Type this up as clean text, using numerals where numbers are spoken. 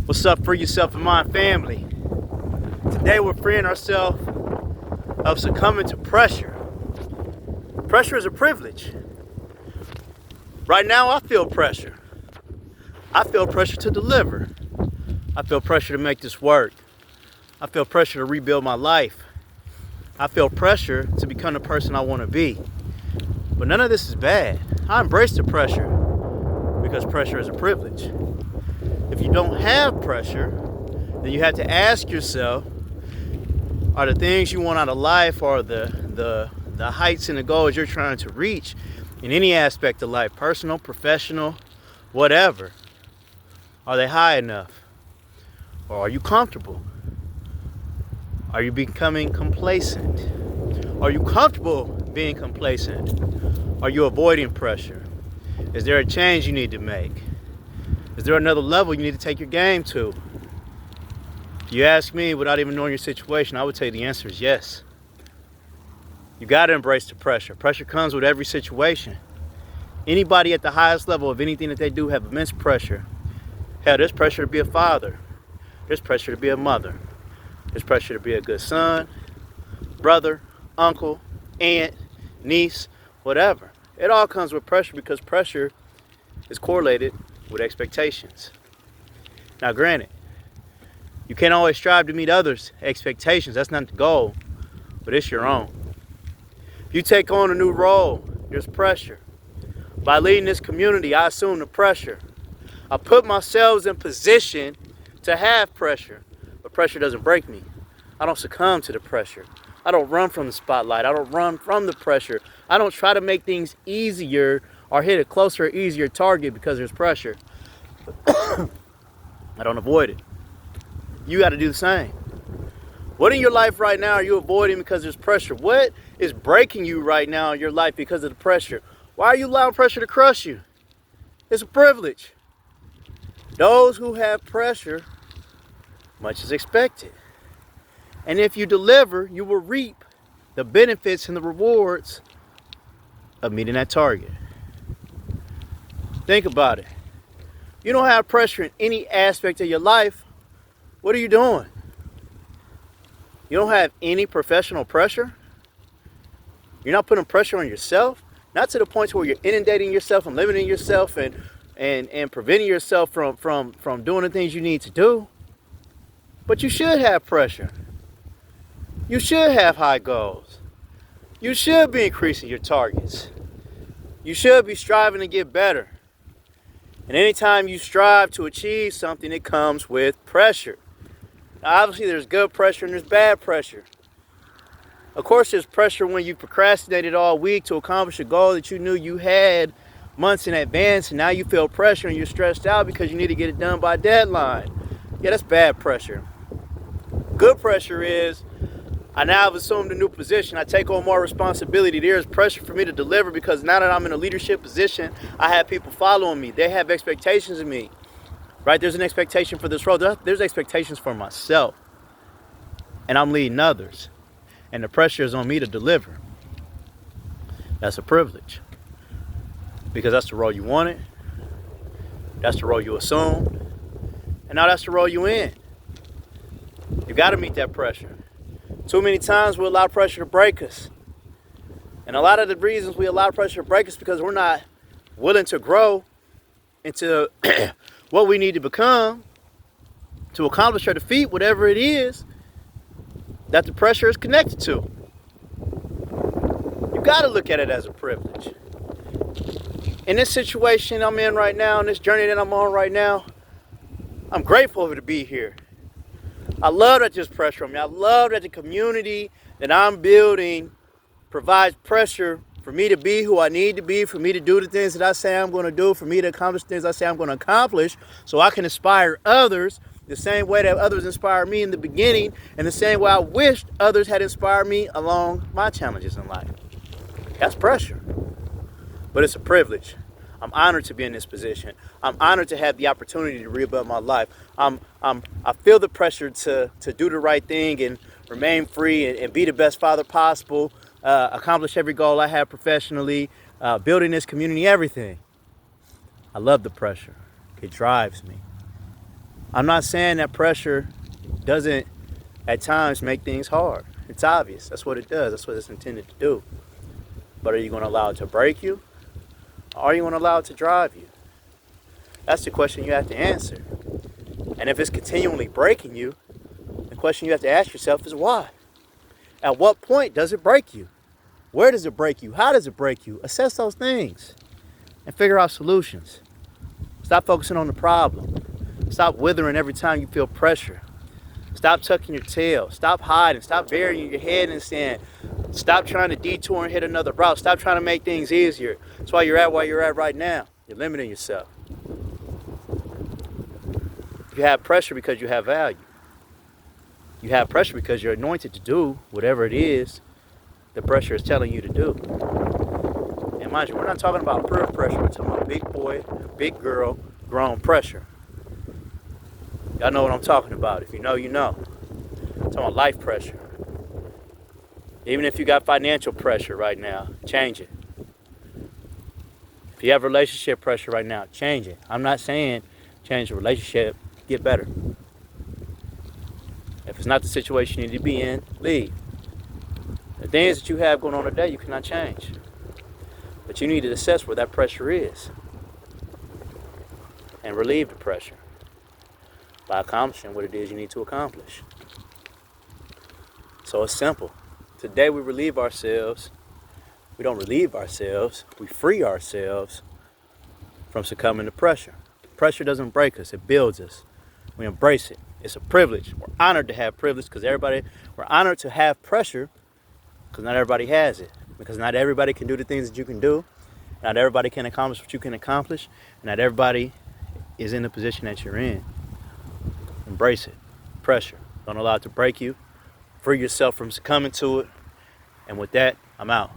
What's up, Free Yourself and Mind family? Today we're freeing ourselves of succumbing to pressure. Pressure is a privilege. Right now I feel pressure. I feel pressure to deliver. I feel pressure to make this work. I feel pressure to rebuild my life. I feel pressure to become the person I want to be. But none of this is bad. I embrace the pressure because pressure is a privilege. If you don't have pressure, then you have to ask yourself, are the things you want out of life or the heights and the goals you're trying to reach in any aspect of life, personal, professional, whatever, are they high enough? Or are you comfortable? Are you becoming complacent? Are you comfortable being complacent? Are you avoiding pressure? Is there a change you need to make? Is there another level you need to take your game to? If you ask me without even knowing your situation, I would tell you the answer is yes. You got to embrace the pressure. Pressure comes with every situation. Anybody at the highest level of anything that they do have immense pressure. Hell, there's pressure to be a father. There's pressure to be a mother. There's pressure to be a good son, brother, uncle, aunt, niece, whatever. It all comes with pressure because pressure is correlated with expectations. Now, granted, you can't always strive to meet others' expectations. That's not the goal, but it's your own. If you take on a new role, there's pressure. By leading this community, I assume the pressure. I put myself in position to have pressure, but pressure doesn't break me. I don't succumb to the pressure. I don't run from the spotlight. I don't run from the pressure. I don't try to make things easier or hit a closer, easier target because there's pressure. I don't avoid it. You got to do the same. What in your life right now are you avoiding because there's pressure? What is breaking you right now in your life because of the pressure? Why are you allowing pressure to crush you? It's a privilege. Those who have pressure, much is expected. And if you deliver, you will reap the benefits and the rewards of meeting that target. Think about it. You don't have pressure in any aspect of your life. What are you doing? You don't have any professional pressure? You're not putting pressure on yourself? Not to the point where you're inundating yourself and limiting yourself and preventing yourself from doing the things you need to do. But you should have pressure. You should have high goals. You should be increasing your targets. You should be striving to get better. And anytime you strive to achieve something, it comes with pressure. Now, obviously, there's good pressure and there's bad pressure. Of course, there's pressure when you procrastinated all week to accomplish a goal that you knew you had months in advance, and now you feel pressure and you're stressed out because you need to get it done by deadline. Yeah, that's bad pressure. Good pressure is, I now have assumed a new position. I take on more responsibility. There is pressure for me to deliver because now that I'm in a leadership position, I have people following me. They have expectations of me, right? There's an expectation for this role. There's expectations for myself, and I'm leading others, and the pressure is on me to deliver. That's a privilege because that's the role you wanted. That's the role you assumed, and now that's the role you in. You got to meet that pressure. Too many times we allow pressure to break us. And a lot of the reasons we allow pressure to break us because we're not willing to grow into what we need to become to accomplish or defeat whatever it is that the pressure is connected to. You got to look at it as a privilege. In this situation I'm in right now, in this journey that I'm on right now, I'm grateful to be here. I love that there's pressure on me. I love that the community that I'm building provides pressure for me to be who I need to be, for me to do the things that I say I'm going to do, for me to accomplish things I say I'm going to accomplish, so I can inspire others the same way that others inspired me in the beginning, and the same way I wished others had inspired me along my challenges in life. That's pressure, but it's a privilege. I'm honored to be in this position. I'm honored to have the opportunity to rebuild my life. I feel the pressure to do the right thing and remain free and be the best father possible, accomplish every goal I have professionally, building this community, everything. I love the pressure. It drives me. I'm not saying that pressure doesn't at times make things hard. It's obvious. That's what it does. That's what it's intended to do. But are you going to allow it to break you? Or are you going to allow it to drive you? That's the question you have to answer. And if it's continually breaking you, the question you have to ask yourself is why? At what point does it break you? Where does it break you? How does it break you? Assess those things and figure out solutions. Stop focusing on the problem. Stop withering every time you feel pressure. Stop tucking your tail. Stop hiding. Stop burying your head in the sand. Stop trying to detour and hit another route. Stop trying to make things easier. That's why you're at where you're at right now. You're limiting yourself. You have pressure because you have value. You have pressure because you're anointed to do whatever it is the pressure is telling you to do. And mind you, we're not talking about peer pressure. We're talking about big boy, big girl, grown pressure. Y'all know what I'm talking about. If you know, you know. I'm talking about life pressure. Even if you got financial pressure right now, change it. If you have relationship pressure right now, change it. I'm not saying change the relationship, get better. If it's not the situation you need to be in, leave. The things that you have going on today, you cannot change. But you need to assess where that pressure is and relieve the pressure by accomplishing what it is you need to accomplish. So it's simple. Today we relieve ourselves. We don't relieve ourselves. We free ourselves from succumbing to pressure. Pressure doesn't break us. It builds us. We embrace it. It's a privilege. We're honored to have privilege because we're honored to have pressure because not everybody has it. Because not everybody can do the things that you can do. Not everybody can accomplish what you can accomplish. And not everybody is in the position that you're in. Embrace it. Pressure. Don't allow it to break you. Free yourself from succumbing to it. And with that, I'm out.